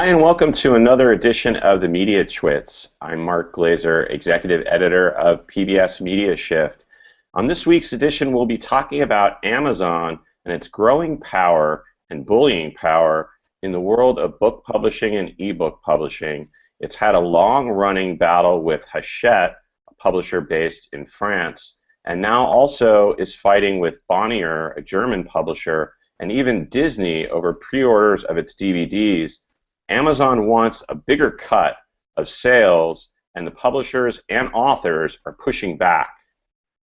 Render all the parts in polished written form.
Hi, and welcome to another edition of the Mediatwits. I'm Mark Glazer, Executive Editor of PBS MediaShift. On this week's edition, we'll be talking about Amazon and its growing power and bullying power in the world of book publishing and ebook publishing. It's had a long-running battle with Hachette, a publisher based in France, and now also is fighting with Bonnier, a German publisher, and even Disney over pre-orders of its DVDs. Amazon wants a bigger cut of sales, and the publishers and authors are pushing back.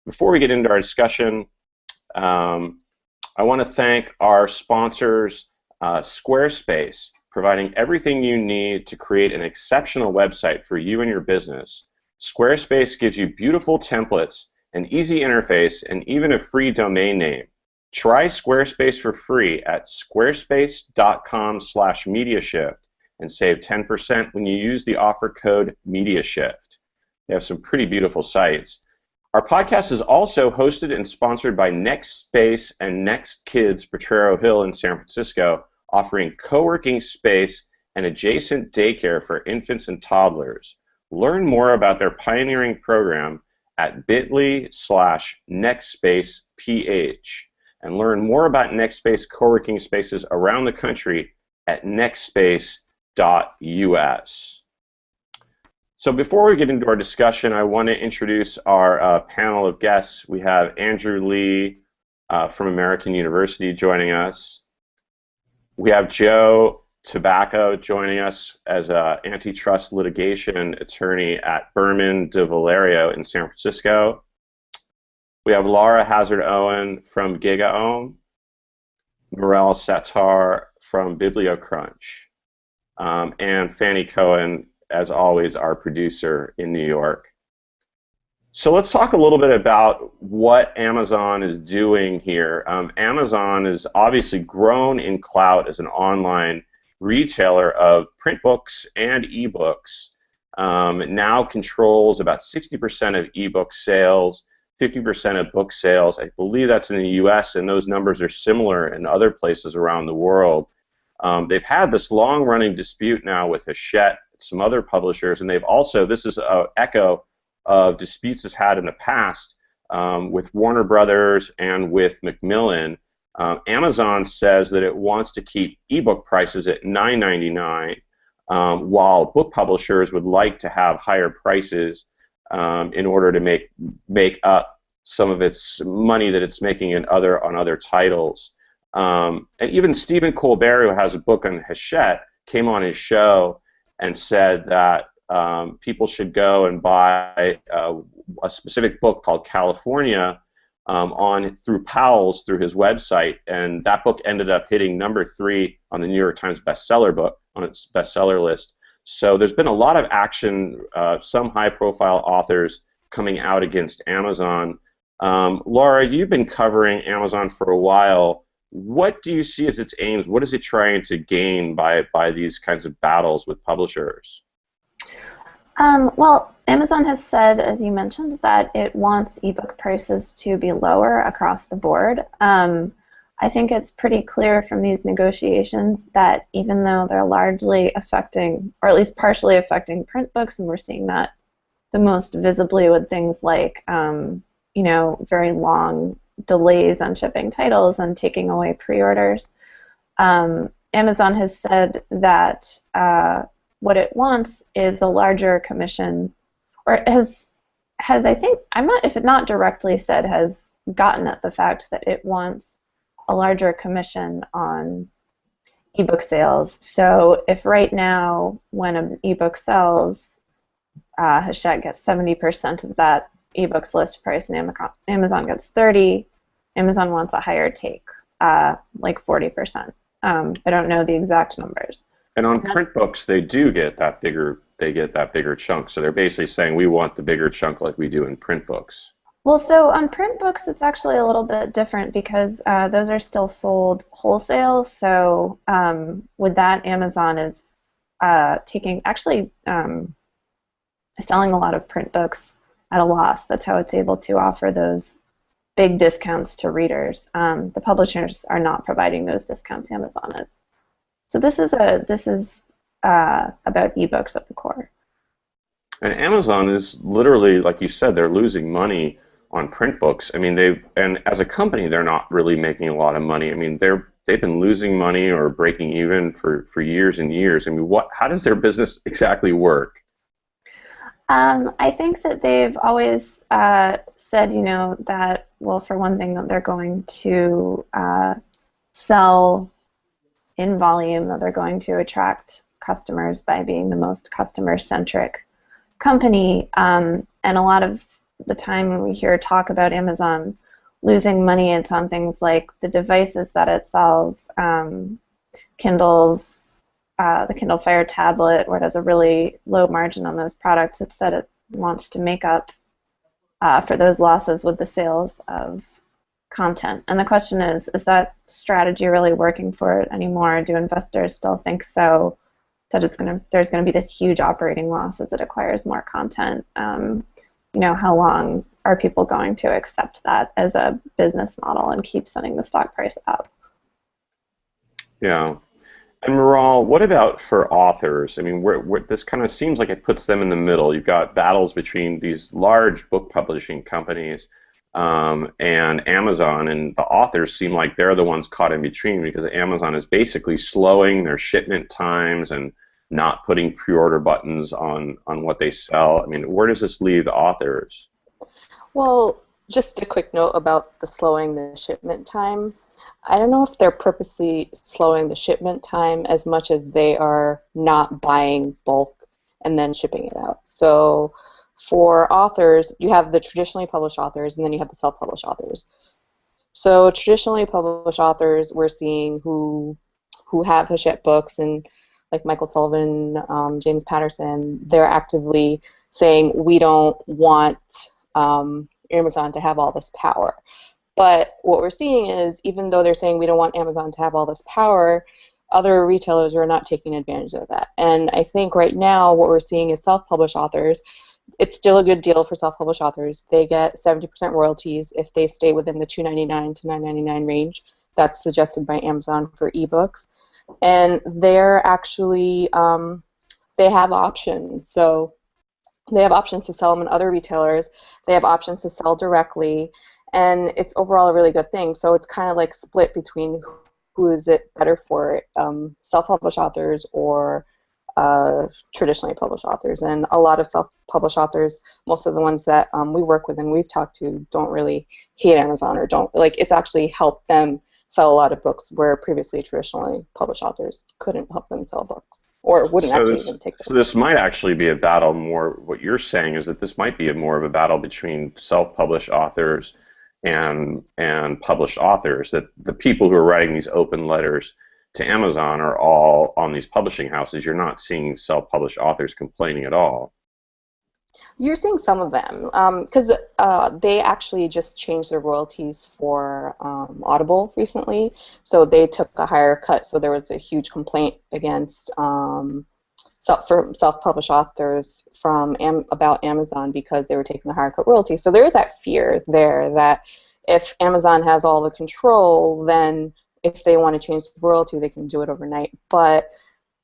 Before we get into our discussion, I want to thank our sponsors, Squarespace, providing everything you need to create an exceptional website for you and your business. Squarespace gives you beautiful templates, an easy interface, and even a free domain name. Try Squarespace for free at squarespace.com/MediaShift and save 10% when you use the offer code MediaShift. They have some pretty beautiful sites. Our podcast is also hosted and sponsored by NextSpace and NextKids Potrero Hill in San Francisco, offering co-working space and adjacent daycare for infants and toddlers. Learn more about their pioneering program at bit.ly/NextSpacePH. And learn more about NextSpace co-working spaces around the country at nextspace.us. So before we get into our discussion, I want to introduce our panel of guests. We have Andrew Lee from American University joining us. We have Joe Tabacco joining us as an antitrust litigation attorney at Berman de Valerio in San Francisco. We have Laura Hazard-Owen from GigaOM, Morel Satar from BiblioCrunch, and Fanny Cohen, as always, our producer in New York. So let's talk a little bit about what Amazon is doing here. Amazon has obviously grown in clout as an online retailer of print books and ebooks. It now controls about 60% of ebook sales, 50% of book sales. I believe that's in the US, and those numbers are similar in other places around the world. They've had this long-running dispute now with Hachette, some other publishers, and they've also, this is an echo of disputes it's had in the past with Warner Brothers and with Macmillan. Amazon says that it wants to keep ebook prices at $9.99, while book publishers would like to have higher prices in order to make up some of its money that it's making on other titles. And even Stephen Colbert, who has a book on Hachette, came on his show and said that people should go and buy a specific book called California through Powell's, through his website, and that book ended up hitting #3 on the New York Times bestseller on its bestseller list. So there's been a lot of action, some high-profile authors coming out against Amazon. Laura, you've been covering Amazon for a while. What do you see as its aims? What is it trying to gain by these kinds of battles with publishers? Well, Amazon has said, as you mentioned, that it wants ebook prices to be lower across the board. I think it's pretty clear from these negotiations that even though they're largely affecting, or at least partially affecting print books, and we're seeing that the most visibly with things like, very long delays on shipping titles and taking away pre-orders, Amazon has said that what it wants is a larger commission, or it has I think, if it not directly said, has gotten at the fact that it wants a larger commission on ebook sales. So if right now, when an ebook sells, Hachette gets 70% of that ebook's list price, and Amazon gets 30%, Amazon wants a higher take, like 40%. I don't know the exact numbers. And on print books, they do get that bigger. They get that bigger chunk. So they're basically saying we want the bigger chunk like we do in print books. Well, so on print books, it's actually a little bit different because those are still sold wholesale. So with that, Amazon is selling a lot of print books at a loss. That's how it's able to offer those big discounts to readers. The publishers are not providing those discounts. Amazon is. So this is ebooks at the core. And Amazon is literally, like you said, they're losing money on print books. I mean, and as a company, they're not really making a lot of money. I mean, they've been losing money or breaking even for years and years. I mean, how does their business exactly work? I think that they've always said, that, well, for one thing, that they're going to sell in volume, that they're going to attract customers by being the most customer-centric company. And a lot of the time when we hear talk about Amazon losing money, it's on things like the devices that it sells, Kindles, the Kindle Fire tablet, where it has a really low margin on those products. It said it wants to make up for those losses with the sales of content. And the question is that strategy really working for it anymore? Do investors still think so? That there's going to be this huge operating loss as it acquires more content? How long are people going to accept that as a business model and keep sending the stock price up? Yeah. And Maral, what about for authors? I mean, this kind of seems like it puts them in the middle. You've got battles between these large book publishing companies and Amazon, and the authors seem like they're the ones caught in between because Amazon is basically slowing their shipment times and not putting pre-order buttons on what they sell. I mean, where does this leave the authors? Well, just a quick note about the slowing the shipment time. I don't know if they're purposely slowing the shipment time as much as they are not buying bulk and then shipping it out. So for authors, you have the traditionally published authors and then you have the self-published authors. So traditionally published authors we're seeing who have Hachette books, and like Michael Sullivan, James Patterson, they're actively saying we don't want Amazon to have all this power. But what we're seeing is, even though they're saying we don't want Amazon to have all this power, other retailers are not taking advantage of that. And I think right now what we're seeing is self-published authors. It's still a good deal for self-published authors. They get 70% royalties if they stay within the $2.99 to $9.99 range that's suggested by Amazon for ebooks. And they're actually, they have options. So they have options to sell them in other retailers. They have options to sell directly. And it's overall a really good thing. So it's kind of like split between who is it better for, self-published authors or traditionally published authors. And a lot of self-published authors, most of the ones that we work with and we've talked to, don't really hate Amazon or don't, like, it's actually helped them sell a lot of books where previously traditionally published authors couldn't help them sell books or wouldn't even take them. So this might actually be a battle more, what you're saying is that this might be more of a battle between self-published authors and published authors, that the people who are writing these open letters to Amazon are all on these publishing houses. You're not seeing self-published authors complaining at all. You're seeing some of them because they actually just changed their royalties for Audible recently, so they took a higher cut. So there was a huge complaint against self-published authors about Amazon because they were taking the higher cut royalty. So there is that fear there that if Amazon has all the control, then if they want to change the royalty, they can do it overnight. But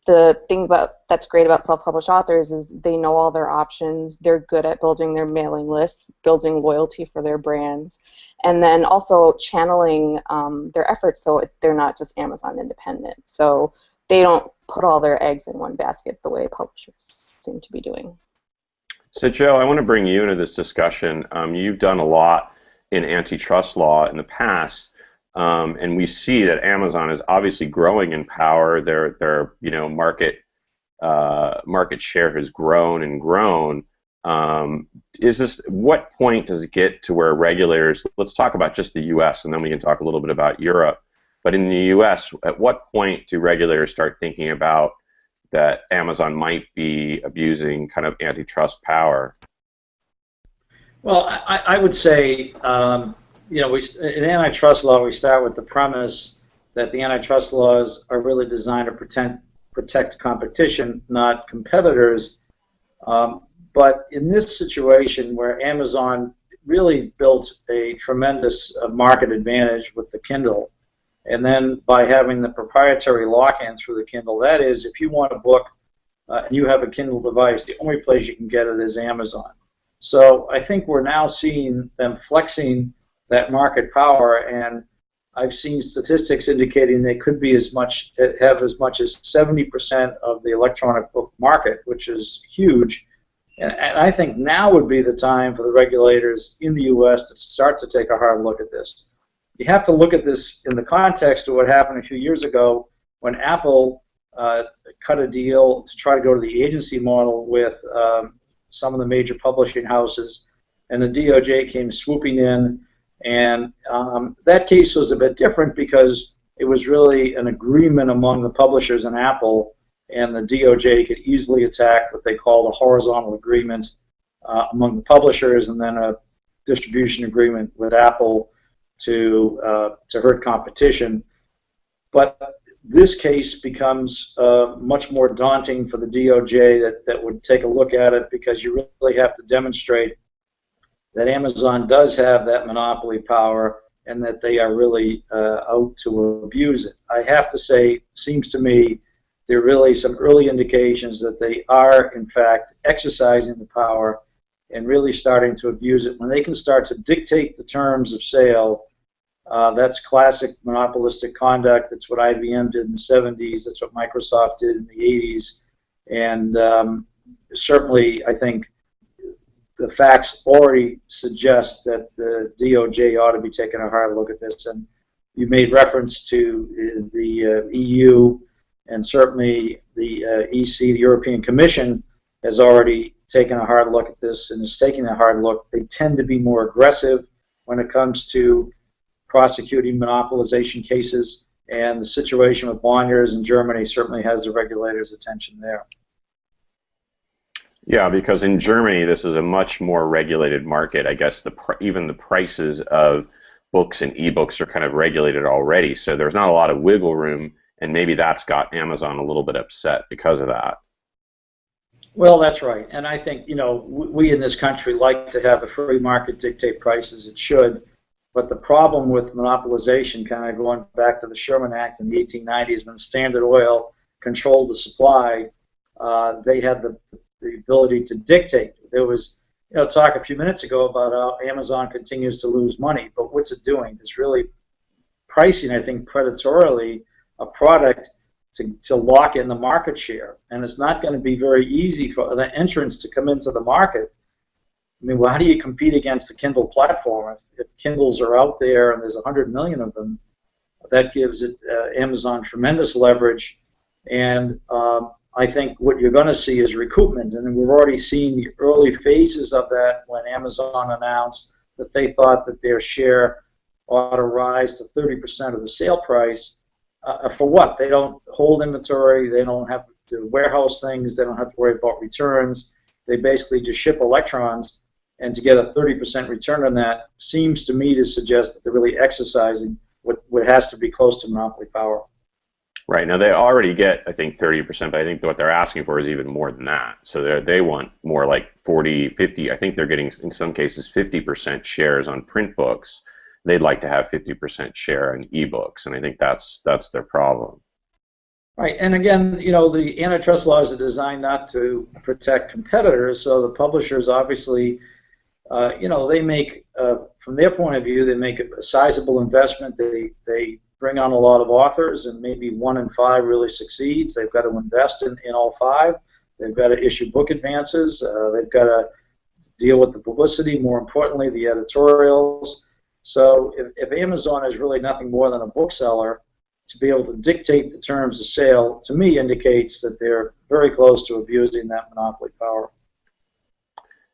the thing that's great about self-published authors is they know all their options. They're good at building their mailing lists, building loyalty for their brands, and then also channeling their efforts so they're not just Amazon independent. So they don't put all their eggs in one basket the way publishers seem to be doing. So Joe, I want to bring you into this discussion. You've done a lot in antitrust law in the past. And we see that Amazon is obviously growing in power. Their market share has grown and grown. What point does it get to where regulators? Let's talk about just the U.S. and then we can talk a little bit about Europe. But in the U.S., at what point do regulators start thinking about that Amazon might be abusing kind of antitrust power? Well, I would say. In antitrust law, we start with the premise that the antitrust laws are really designed to protect competition, not competitors. But in this situation where Amazon really built a tremendous market advantage with the Kindle, and then by having the proprietary lock-in through the Kindle, that is, if you want a book and you have a Kindle device, the only place you can get it is Amazon. So I think we're now seeing them flexing that market power, and I've seen statistics indicating they could be have as much as 70% of the electronic book market, which is huge. And I think now would be the time for the regulators in the U.S. to start to take a hard look at this. You have to look at this in the context of what happened a few years ago when Apple cut a deal to try to go to the agency model with some of the major publishing houses, and the DOJ came swooping in, and that case was a bit different because it was really an agreement among the publishers and Apple, and the DOJ could easily attack what they call the horizontal agreement among the publishers, and then a distribution agreement with Apple to hurt competition. But this case becomes much more daunting for the DOJ that would take a look at it, because you really have to demonstrate that Amazon does have that monopoly power and that they are really out to abuse it. I have to say, seems to me, there are really some early indications that they are, in fact, exercising the power and really starting to abuse it. When they can start to dictate the terms of sale, that's classic monopolistic conduct. That's what IBM did in the 70s. That's what Microsoft did in the 80s. And certainly, I think the facts already suggest that the DOJ ought to be taking a hard look at this. And you made reference to the EU, and certainly the EC, the European Commission, has already taken a hard look at this and is taking a hard look. They tend to be more aggressive when it comes to prosecuting monopolization cases, and the situation with Bonniers in Germany certainly has the regulators' attention there. Yeah, because in Germany, this is a much more regulated market. I guess even the prices of books and ebooks are kind of regulated already, so there's not a lot of wiggle room, and maybe that's got Amazon a little bit upset because of that. Well, that's right, and I think, you know, we in this country like to have a free market dictate prices. It should, but the problem with monopolization, kind of going back to the Sherman Act in the 1890s, when Standard Oil controlled the supply, they had the ability to dictate. There was, you know, talk a few minutes ago about how Amazon continues to lose money, but what's it doing? It's really pricing, I think, predatorily a product to lock in the market share, and it's not going to be very easy for the entrants to come into the market. I mean, well, how do you compete against the Kindle platform? If Kindles are out there and there's 100 million of them, that gives Amazon tremendous leverage, and I think what you're going to see is recoupment, and we've already seen the early phases of that when Amazon announced that they thought that their share ought to rise to 30% of the sale price. For what? They don't hold inventory, they don't have to warehouse things, they don't have to worry about returns, they basically just ship electrons, and to get a 30% return on that seems to me to suggest that they're really exercising what has to be close to monopoly power. Right. Now, they already get, I think, 30%, but I think what they're asking for is even more than that. So they want more like 40, 50. I think they're getting, in some cases, 50% shares on print books. They'd like to have 50% share in ebooks, and I think that's their problem. Right, and again, you know, the antitrust laws are designed not to protect competitors, so the publishers obviously, you know, they make, from their point of view, they make a sizable investment. They bring on a lot of authors, and maybe 1 in 5 really succeeds. They've got to invest in all 5. They've got to issue book advances. They've got to deal with the publicity, more importantly, the editorials. So if Amazon is really nothing more than a bookseller, to be able to dictate the terms of sale, to me, indicates that they're very close to abusing that monopoly power.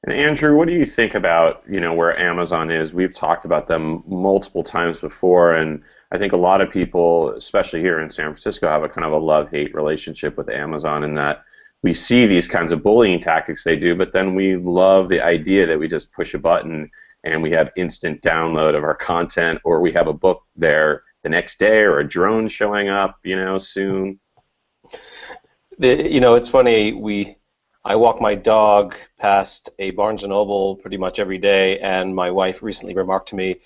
And Andrew, what do you think about, you know, where Amazon is? We've talked about them multiple times before, and I think a lot of people, especially here in San Francisco, have a kind of a love-hate relationship with Amazon, in that we see these kinds of bullying tactics they do, but then we love the idea that we just push a button and we have instant download of our content, or we have a book there the next day, or a drone showing up, you know, soon. You know, it's funny. I walk my dog past a Barnes & Noble pretty much every day, and my wife recently remarked to me,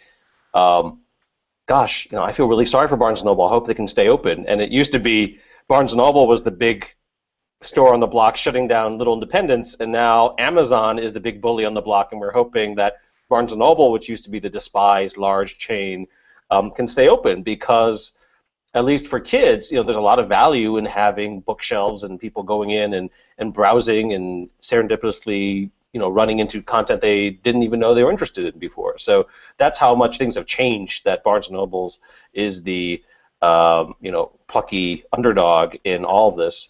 gosh, you know, I feel really sorry for Barnes & Noble. I hope they can stay open. And it used to be Barnes & Noble was the big store on the block shutting down little independents, and now Amazon is the big bully on the block, and we're hoping that Barnes & Noble, which used to be the despised large chain, can stay open, because at least for kids, there's a lot of value in having bookshelves and people going in and browsing and serendipitously, running into content they didn't even know they were interested in before. So that's how much things have changed, that Barnes & Noble's is the, plucky underdog in all of this.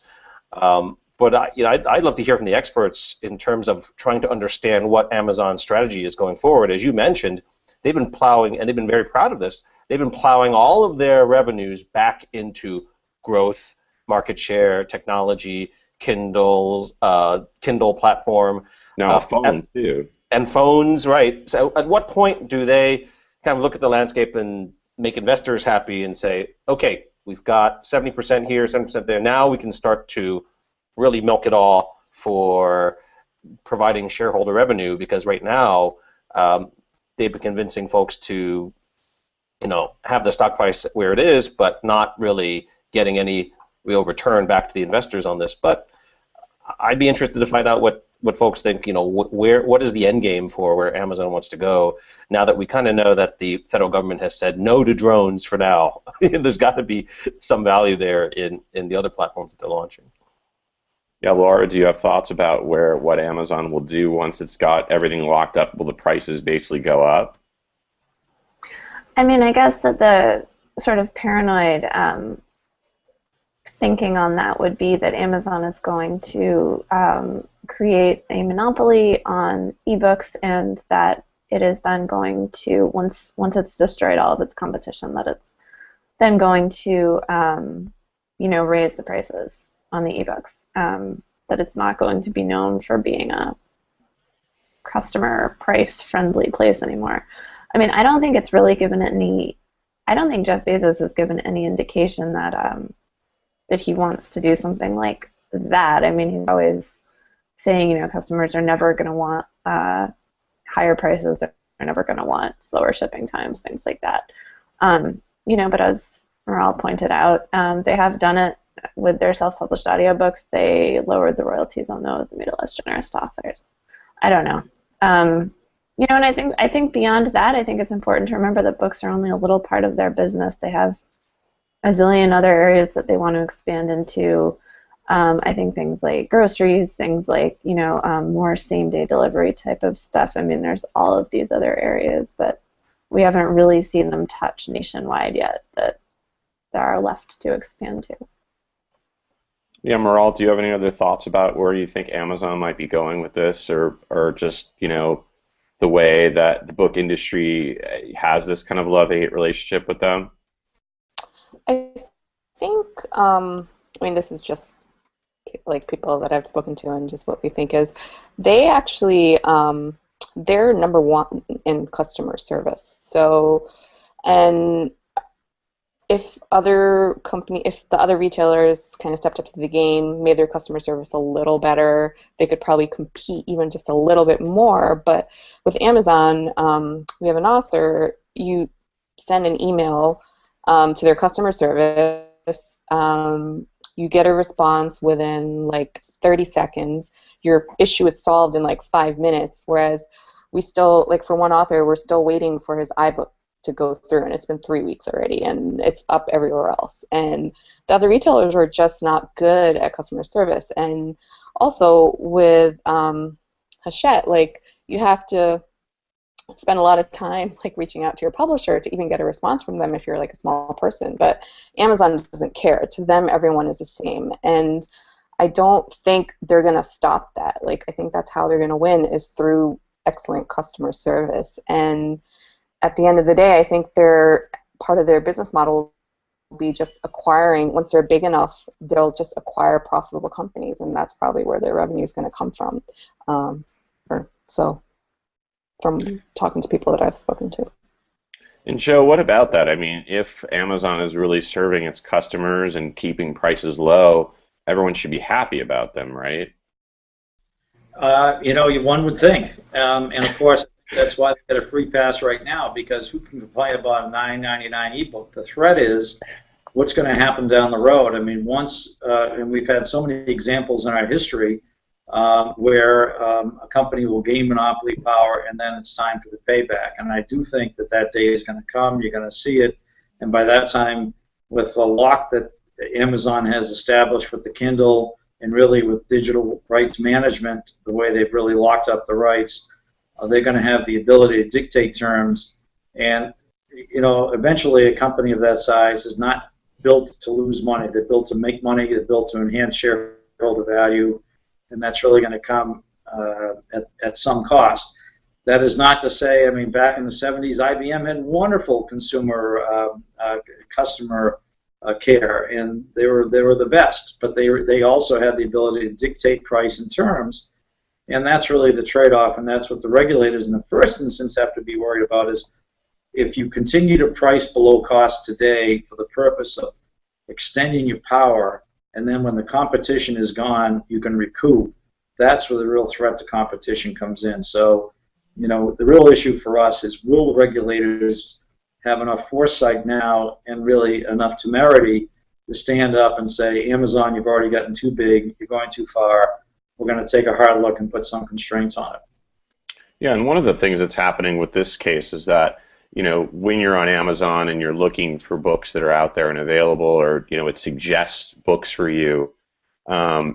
But I'd love to hear from the experts in terms of trying to understand what Amazon's strategy is going forward. As you mentioned, they've been plowing, and they've been very proud of this, they've been plowing all of their revenues back into growth, market share, technology, Kindle platform. Now a phone, too. And phones, right. So at what point do they kind of look at the landscape and make investors happy and say, okay, we've got 70% here, 70% there. Now we can start to really milk it all for providing shareholder revenue, because right now they've been convincing folks to, have the stock price where it is, but not really getting any real return back to the investors on this. But I'd be interested to find out what folks think, what is the end game for where Amazon wants to go, now that we kind of know that the federal government has said no to drones for now. There's got to be some value there in the other platforms that they're launching. Yeah, Laura, do you have thoughts about what Amazon will do once it's got everything locked up? Will the prices basically go up? I mean, I guess that the sort of paranoid thinking on that would be that Amazon is going to create a monopoly on ebooks, and that it is then going to, once it's destroyed all of its competition, that it's then going to raise the prices on the ebooks. That it's not going to be known for being a customer price friendly place anymore. I mean, I don't think it's really given any. I don't think Jeff Bezos has given any indication that that he wants to do something like that. I mean, he's always saying, customers are never going to want higher prices. They're never going to want slower shipping times, things like that. But as Maral pointed out, they have done it with their self-published audiobooks. They lowered the royalties on those and made it less generous to authors. I don't know. And I think beyond that, I think it's important to remember that books are only a little part of their business. They have a zillion other areas that they want to expand into. I think things like groceries, things like, more same-day delivery type of stuff. I mean, there's all of these other areas that we haven't really seen them touch nationwide yet that there are left to expand to. Yeah, Maral, do you have any other thoughts about where you think Amazon might be going with this, or just, the way that the book industry has this kind of love-hate relationship with them? I think, this is just like people that I've spoken to, and just what we think is they actually, they're number one in customer service. So, and if the other retailers kind of stepped up to the game, made their customer service a little better, they could probably compete even just a little bit more. But with Amazon, we have an author, you send an email to their customer service, you get a response within like 30 seconds, your issue is solved in like 5 minutes, whereas we still, like for one author, we're still waiting for his iBook to go through, and it's been 3 weeks already, and it's up everywhere else. And the other retailers are just not good at customer service. And also with Hachette, like you have to spend a lot of time like reaching out to your publisher to even get a response from them if you're like a small person. But Amazon doesn't care. To them, everyone is the same. And I don't think they're going to stop that. Like I think that's how they're going to win, is through excellent customer service. And at the end of the day, I think part of their business model will be just acquiring. Once they're big enough, they'll just acquire profitable companies, and that's probably where their revenue is going to come from. From talking to people that I've spoken to. And Joe, what about that? I mean, if Amazon is really serving its customers and keeping prices low, everyone should be happy about them, right? One would think. And of course, that's why they get a free pass right now, because who can complain about a $9.99 ebook? The threat is what's going to happen down the road? I mean, once, and we've had so many examples in our history where a company will gain monopoly power and then it's time for the payback. And I do think that that day is going to come. You're going to see it. And by that time, with the lock that Amazon has established with the Kindle and really with digital rights management, the way they've really locked up the rights, they're going to have the ability to dictate terms. And, you know, eventually a company of that size is not built to lose money. They're built to make money. They're built to enhance shareholder value. And that's really going to come at some cost. That is not to say, I mean, back in the 70s, IBM had wonderful consumer customer care, and they were the best. But they also had the ability to dictate price and terms, and that's really the trade-off. And that's what the regulators, in the first instance, have to be worried about: is if you continue to price below cost today for the purpose of extending your power, and then when the competition is gone, you can recoup. That's where the real threat to competition comes in. So, you know, the real issue for us is, will the regulators have enough foresight now and really enough temerity to stand up and say, Amazon, you've already gotten too big, you're going too far, we're going to take a hard look and put some constraints on it. Yeah, and one of the things that's happening with this case is that, you know, when you're on Amazon and you're looking for books that are out there and available, or, you know, it suggests books for you,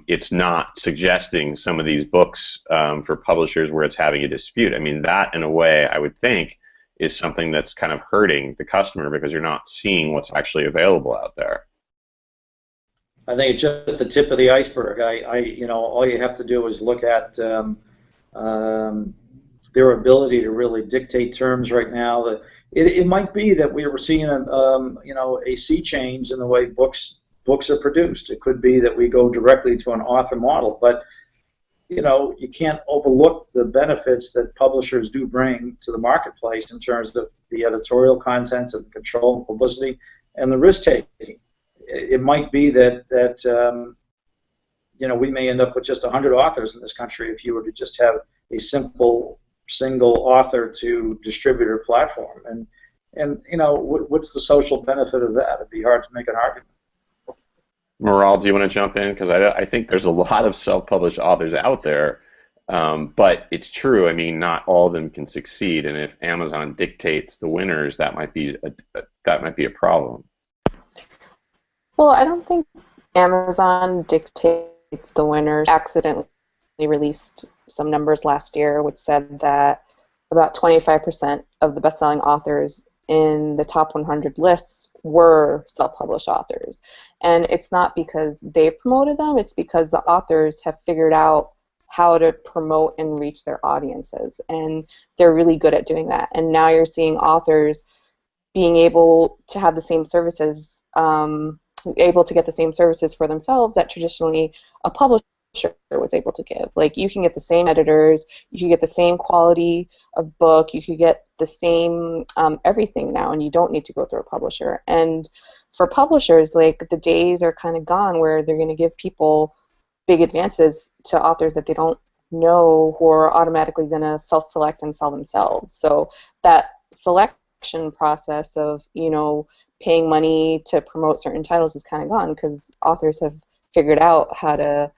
it's not suggesting some of these books for publishers where it's having a dispute. I mean, that, in a way, I would think, is something that's kind of hurting the customer, because you're not seeing what's actually available out there. I think it's just the tip of the iceberg. You know, all you have to do is look at their ability to really dictate terms right now. It might be that we were seeing you know, a sea change in the way books are produced. It could be that we go directly to an author model, but you know, you can't overlook the benefits that publishers do bring to the marketplace in terms of the editorial content and control and publicity and the risk taking. It might be that you know, we may end up with just 100 authors in this country if you were to just have a simple single author to distributor platform. And you know, what's the social benefit of that? It'd be hard to make an argument. Maral, do you want to jump in? Because I think there's a lot of self-published authors out there, but it's true. I mean, not all of them can succeed, and if Amazon dictates the winners, that might be a problem. Well, I don't think Amazon dictates the winners. Accidentally released some numbers last year which said that about 25% of the best-selling authors in the top 100 lists were self-published authors. And it's not because they promoted them, it's because the authors have figured out how to promote and reach their audiences. And they're really good at doing that. And now you're seeing authors being able to have the same services, able to get the same services for themselves that traditionally a publisher was able to give. Like, you can get the same editors, you can get the same quality of book, you could get the same everything now, and you don't need to go through a publisher. And for publishers, like, the days are kind of gone where they're going to give people big advances to authors that they don't know, who are automatically going to self-select and sell themselves. So that selection process of, you know, paying money to promote certain titles is kind of gone, because authors have figured out how to,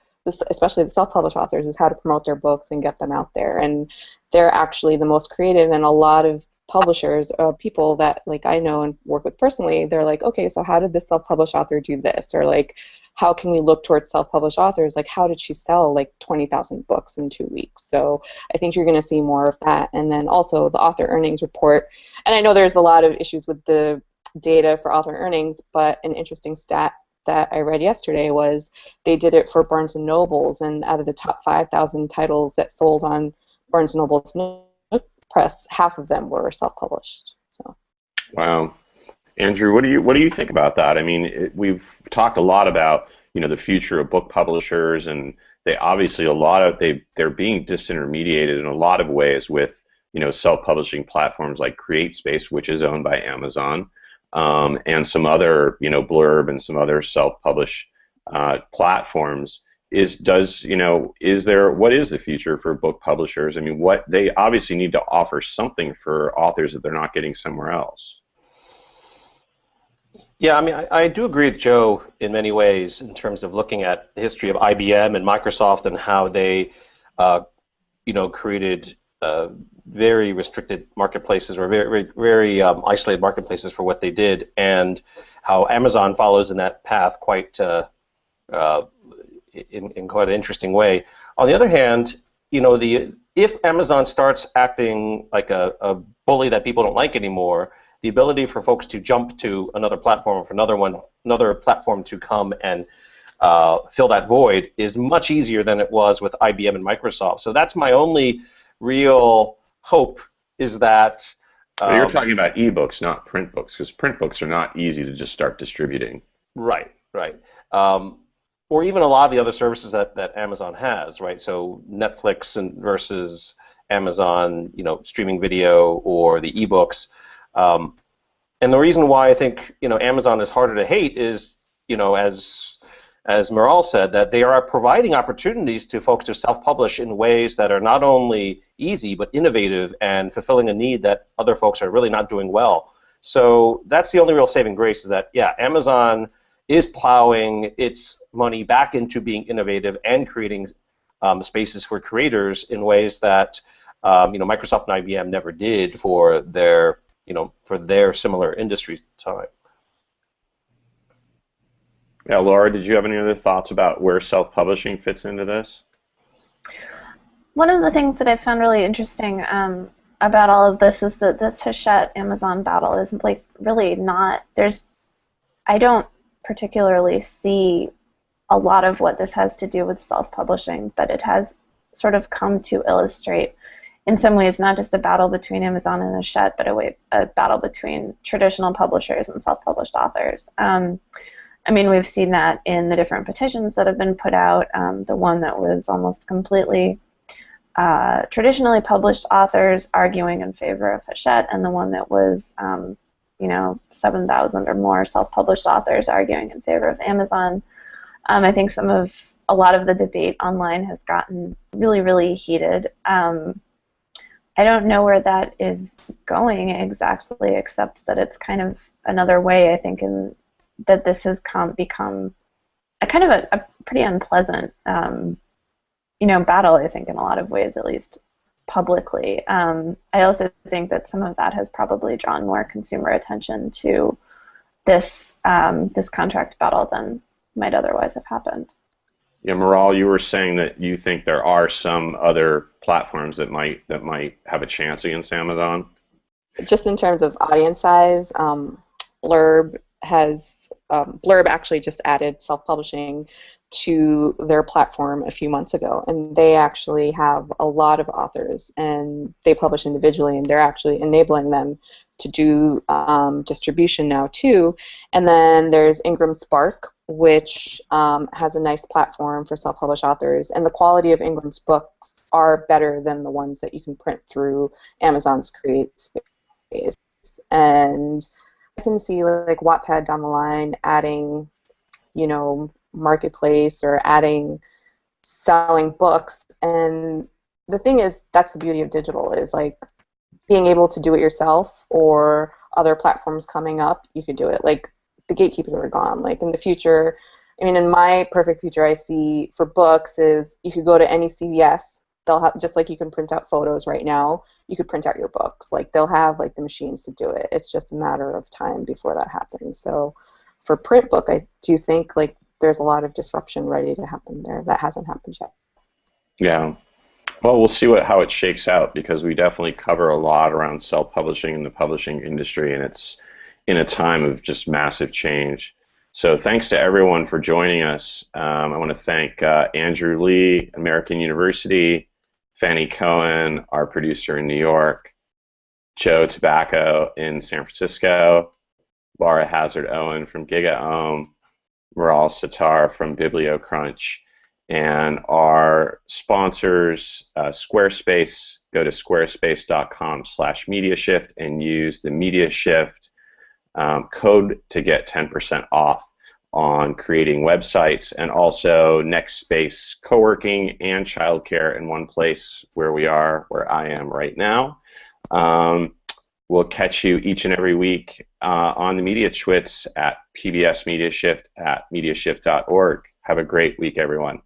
especially the self-published authors, is how to promote their books and get them out there. And they're actually the most creative, and a lot of publishers, people that, like, I know and work with personally, they're like, okay, so how did this self-published author do this? Or, like, how can we look towards self-published authors? Like, how did she sell, like, 20,000 books in 2 weeks? So I think you're going to see more of that. And then also the author earnings report. And I know there's a lot of issues with the data for author earnings, but an interesting stat that I read yesterday was they did it for Barnes & Nobles, and out of the top 5,000 titles that sold on Barnes & Noble's press, half of them were self-published. So. Wow. Andrew, what do you think about that? I mean, we've talked a lot about, you know, the future of book publishers, and they obviously they're being disintermediated in a lot of ways with, you know, self-publishing platforms like CreateSpace, which is owned by Amazon, and some other, you know, Blurb and some other self-published platforms. What is the future for book publishers? I mean, they obviously need to offer something for authors that they're not getting somewhere else. Yeah, I mean, I do agree with Joe in many ways in terms of looking at the history of IBM and Microsoft and how they, uh, created very restricted marketplaces or very isolated marketplaces for what they did, and how Amazon follows in that path quite uh, in quite an interesting way. On the other hand, if Amazon starts acting like a bully that people don't like anymore, the ability for folks to jump to another platform or for another platform to come and fill that void is much easier than it was with IBM and Microsoft. So that's my only real hope is that. Well, you're talking about ebooks, not print books, because print books are not easy to just start distributing. Right, right. Or even a lot of the other services that Amazon has, right? So Netflix versus Amazon, streaming video or the ebooks. And the reason why I think Amazon is harder to hate is, as Miral said, that they are providing opportunities to folks to self-publish in ways that are not only easy but innovative and fulfilling a need that other folks are really not doing well. So that's the only real saving grace is that, yeah, Amazon is plowing its money back into being innovative and creating spaces for creators in ways that Microsoft and IBM never did for their similar industries at the time. Yeah, Laura, did you have any other thoughts about where self-publishing fits into this? One of the things that I found really interesting about all of this is that this Hachette-Amazon battle is like really not, I don't particularly see a lot of what this has to do with self-publishing, but it has sort of come to illustrate in some ways not just a battle between Amazon and Hachette, but a battle between traditional publishers and self-published authors. I mean, we've seen that in the different petitions that have been put out. The one that was almost completely traditionally published authors arguing in favor of Hachette, and the one that was 7,000 or more self-published authors arguing in favor of Amazon. I think a lot of the debate online has gotten really, really heated. I don't know where that is going exactly, except that it's kind of another way, I think, that this has become a kind of a pretty unpleasant, battle, I think, in a lot of ways, at least publicly. I also think that some of that has probably drawn more consumer attention to this contract battle than might otherwise have happened. Yeah, Miral, you were saying that you think there are some other platforms that might have a chance against Amazon. Just in terms of audience size, Blurb actually just added self-publishing to their platform a few months ago, and they actually have a lot of authors, and they publish individually, and they're actually enabling them to do distribution now too. And then there's Ingram Spark, which has a nice platform for self-published authors, and the quality of Ingram's books are better than the ones that you can print through Amazon's CreateSpace. And I can see like Wattpad down the line adding, marketplace or selling books. And the thing is, that's the beauty of digital, is like being able to do it yourself, or other platforms coming up, you could do it. Like the gatekeepers are gone. Like in the future, I mean, in my perfect future, I see for books is you could go to any CVS. They'll have, just like you can print out photos right now, you could print out your books. Like they'll have like the machines to do it. It's just a matter of time before that happens. So for print book, I do think like there's a lot of disruption ready to happen there that hasn't happened yet. Yeah. Well, we'll see how it shakes out, because we definitely cover a lot around self-publishing and the publishing industry, and it's in a time of just massive change. So thanks to everyone for joining us. I want to thank Andrew Lee, American University, Fanny Cohen, our producer in New York, Joe Tobacco in San Francisco, Laura Hazard-Owen from GigaOM, Miral Sitar from BiblioCrunch, and our sponsors, Squarespace. Go to squarespace.com/MediaShift and use the MediaShift code to get 10% off on creating websites, and also NextSpace co-working and childcare in one place, where I am right now. We'll catch you each and every week on the Mediatwits at PBS MediaShift at MediaShift.org. Have a great week, everyone.